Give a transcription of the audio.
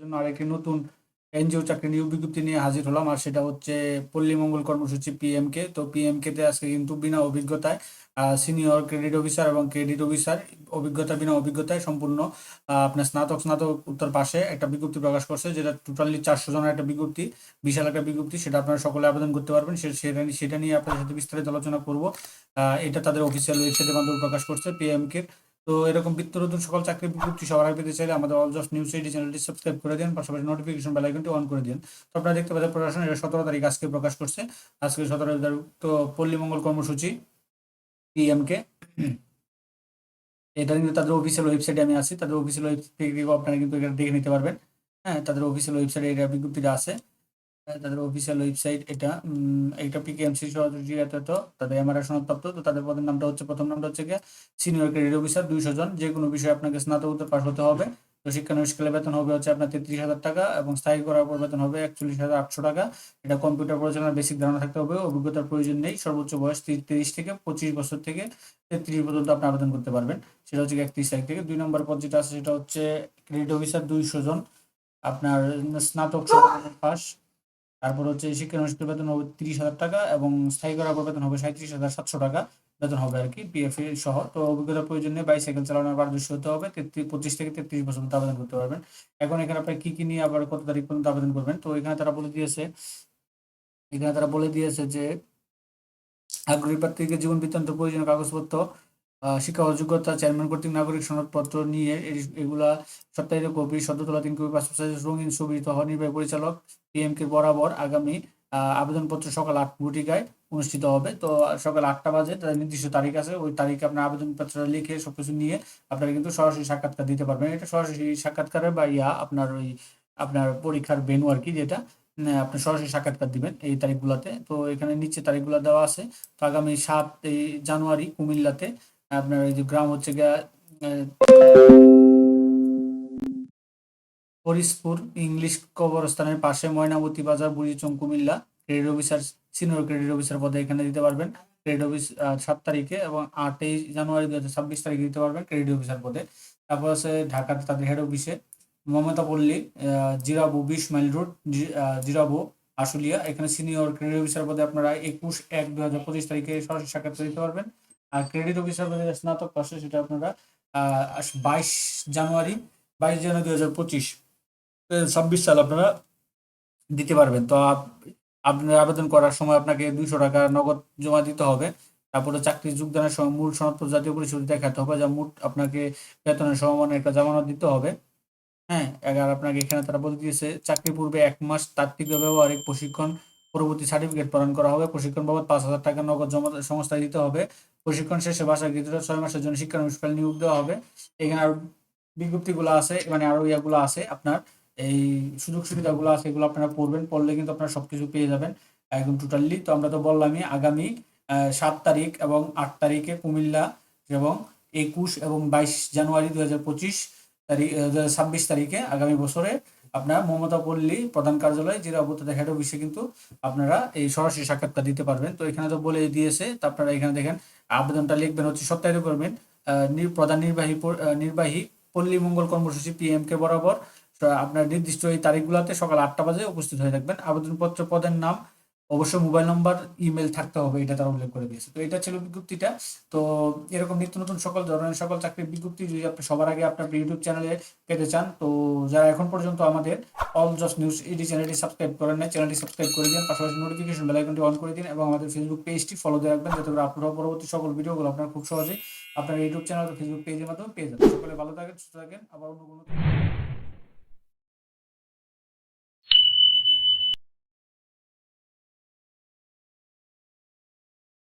জন্য আরেকটি নতুন এনজিও চাকরি নিয়োগ বিজ্ঞপ্তি নিয়ে হাজির হলাম, আর সেটা হচ্ছে পল্লী মঙ্গল কর্মসূচি পিএমকে। তো পিএমকে তে আজকে কিন্তু বিনা অভিজ্ঞতায় সিনিয়র ক্রেডিট অফিসার এবং ক্রেডিট অফিসার বিনা অভিজ্ঞতায় সম্পূর্ণ আপনার স্নাতক উত্তর পাশে একটা বিজ্ঞপ্তি প্রকাশ করছে, যেটা টোটালি 400 জনের একটা বিজ্ঞপ্তি, বিশাল একটা বিজ্ঞপ্তি। সেটা আপনারা সকলে আবেদন করতে পারবেন। সেটা নিয়ে আপনাদের সাথে বিস্তারিত আলোচনা করব। এটা তাদের অফিসিয়াল ওয়েবসাইটের মাধ্যমে প্রকাশ করছে পিএমকে। তো এরকম নিত্য নতুন সকল চাকরির বিজ্ঞপ্তি সবার আগে পেতে চাইলে আমাদের অল জাস্ট নিউজ এইটি চ্যানেলটি সাবস্ক্রাইব করে দিন, পাশাপাশি নোটিফিকেশন বেল আইকনটি অন করে দিন। তো আপনারা দেখতে পাচ্ছেন প্রশাসন এটা 17 তারিখ আজকে প্রকাশ করছে। আজকে 17 তারিখ। তো পল্লী মঙ্গল কর্মসূচি পিএমকে, এটা কিন্তু তাদের অফিসিয়াল ওয়েবসাইটে আমি আছি, তাদের অফিসিয়াল ওয়েবসাইট থেকে আপনারা কিন্তু এটা দেখে নিতে পারবেন। হ্যাঁ, তাদের অফিসিয়াল ওয়েবসাইটে এটা বিজ্ঞপ্তিটা আছে। তাদের অফিসিয়াল ওয়েবসাইট এটা। এটা পিকেএমসি সরাসরি তো তাদের এমআরআই সনদপ্রাপ্ত। তো তাদের পদের নামটা হচ্ছে, প্রথম নামটা হচ্ছে গিয়ে সিনিয়র ক্রেডিট অফিসার, 200 জন। যে কোনো বিষয়ে আপনাকে স্নাতকোত্তর পাস হতে হবে। তো শিক্ষানবিশকালে বেতন হবে হচ্ছে আপনার 33,000 টাকা, এবং স্থায়ী করার পর বেতন হবে 41,800 টাকা। এটা কম্পিউটার পরিচালনার বেসিক ধারণা থাকতে হবে, অভিজ্ঞতার প্রয়োজন নেই। সর্বোচ্চ বয়স 30 থেকে 25 বছর থেকে 33 পর্যন্ত আপনি আবেদন করতে পারবেন। সেটা হচ্ছে 31 তারিখ থেকে। 2 নম্বর পদ যেটা আছে সেটা হচ্ছে ক্রেডিট অফিসার, 200 জন। আপনার স্নাতক পাস। তারপর হচ্ছে শিক্ষানবিশের বেতন হবে 30,000 টাকা, এবং স্থায়ী করার পর বেতন হবে 37,700 টাকা বেতন হবে আর কি, পিএফ সহ। তো অভিজ্ঞতার প্রয়োজন নেই, বাইসাইকেল চালানোর পারদর্শী হতে হবে। 25 থেকে 33 বছর পর্যন্ত আবেদন করতে পারবেন। এখন এখানে আপনার কি নিয়ে আবার কত তারিখ পর্যন্ত আবেদন করবেন, তো এখানে তারা বলে দিয়েছে যে আগ্রহী প্রার্থীকে জীবন বৃত্তান্ত, প্রয়োজনীয় কাগজপত্র, শিক্ষাগত যোগ্যতা, চেয়ারম্যান কর্তৃক নাগরিক সনদপত্র নিয়ে এগুলা সপ্তাহিত কপি, সদ্য তোলা 3 কপি, পাসপোর্ট সাইজের রঙিন ছবি সহ নির্বাহী পরিচালক পিএমকে বরাবর আগামী আবেদনপত্র সকাল 8 ঘটিকায় অনুষ্ঠিত হবে। তো সকাল 8টা বাজে, তাদের নির্দিষ্ট তারিখ আছে, ওই তারিখে আপনার আবেদনপত্র লিখে সবকিছু নিয়ে আপনারা কিন্তু সরাসরি সাক্ষাৎকার দিতে পারবেন। এটা সরাসরি সাক্ষাৎকারের বা আপনার পরীক্ষার ভেন্যু আর কি, যেটা আপনি সরাসরি সাক্ষাৎকার দিবেন এই তারিখগুলোতে। তো এখানে নিচে তারিখগুলো দেওয়া আছে। তো আগামী 7 জানুয়ারি কুমিল্লাতে আপনার এই যে গ্রাম হচ্ছে গিয়া হরিশপুর ইংলিশ কবরস্থানের পাশে, ময়নামতি বাজার, Burichang, Comilla. Credit officer, senior credit officer পদে এখানে দিতে পারবেন। ক্রেডিট অফিস 7 তারিখে, এবং 8 জানুয়ারি 2026 তারিখে দিতে পারবেন ক্রেডিট অফিসার পদে। তারপর আছে ঢাকাতে তাদের হেড অফিসে, মমতা পল্লী, জিরাবো 20 মাইল রোড, জিরাবো আশুলিয়া। এখানে সিনিয়র ক্রেডিট অফিসার পদে আপনারা 21/1/2025 তারিখে সরাসরি সাক্ষাৎকার দিতে পারবেন। আর ক্রেডিট অফিসার পদে স্নাতক পাশে, সেটা আপনারা 22 জানুয়ারি 2025 সাল আপনারা দিতে পারবেন। তো আপনার আবেদন করার সময় আপনাকে 200 টাকা নগদ জমা দিতে হবে। তারপরে চাকরি যোগদানের সময় মূল সনদপত্র জাতীয় পরিষদ দেখাতে হবে, যা মোট আপনাকে বেতনের সমমানের একটা জামানত দিতে হবে। হ্যাঁ, এবার আপনাকে এখানে তারা বলে দিয়েছে চাকরি পূর্বে 1 মাস তাত্ত্বিক ও ব্যবহারিক প্রশিক্ষণ, পরবর্তী সার্টিফিকেট প্রদান করা হবে। প্রশিক্ষণ বাবদ 5,000 টাকা নগদ জমা সংস্থায় দিতে হবে। প্রশিক্ষণ শেষে বাসায় 6 মাসের জন্য শিক্ষানবিশকালে নিয়োগ দেওয়া হবে। এখানে আর বিজ্ঞপ্তিগুলো আছে, মানে আরো ইয়াগুলো আছে, আপনার এই সুযোগ সুবিধাগুলো আছে, এগুলো আপনারা পড়বেন। পড়লে কিন্তু আপনারা সবকিছু পেয়ে যাবেন একদম টোটালি। তো আমরা তো বললামই আগামী 7 তারিখ এবং 8 তারিখে কুমিল্লা, এবং 21 এবং 22 জানুয়ারি 2025 তারিখ 2026 তারিখে আগামী বছরে আপনার মমতা পল্লী প্রধান কার্যালয়, জিরাবো হেড অফিসে কিন্তু আপনারা এই সরাসরি সাক্ষাৎকার দিতে পারবেন। তো এখানে তো বলে দিয়েছে। তো আপনারা এখানে দেখেন আবেদনটা লিখবেন হচ্ছে, সত্যায়িত করবেন প্রধান নির্বাহী পল্লী মঙ্গল কর্মসূচি পিএমকে বরাবর। আপনার নির্দিষ্ট এই তারিখগুলোতে সকাল 8টা বাজে উপস্থিত হয়ে থাকবেন। আবেদনপত্র, পদের নাম, অবশ্যই মোবাইল নম্বর, ইমেল থাকতে হবে, এটা তারা উল্লেখ করে দিয়েছে। তো এটা ছিল বিজ্ঞপ্তিটা। তো এরকম নিত্য নতুন সকল ধরনের সকল চাকরির বিজ্ঞপ্তি যদি আপনি সবার আগে আপনার ইউটিউব চ্যানেলে পেতে চান, তো যারা এখন পর্যন্ত আমাদের অল জাস্ট নিউজ ইডি চ্যানেলটি সাবস্ক্রাইব করেন না, চ্যানেলটি সাবস্ক্রাইব করে দিন, পাশাপাশি নোটিফিকেশন বেল আইকনটি অন করে দিন, এবং আমাদের ফেসবুক পেজটি ফলো দিয়ে রাখবেন, যাতে করে আপলোড পরবর্তী সকল ভিডিওগুলো আপনারা খুব সহজেই আপনার ইউটিউব চ্যানেল ও ফেসবুক পেজের মাধ্যমে পেয়ে যাবেন। সকলে ভালো থাকেন, সুস্থ থাকেন, আবার অন্য কোনো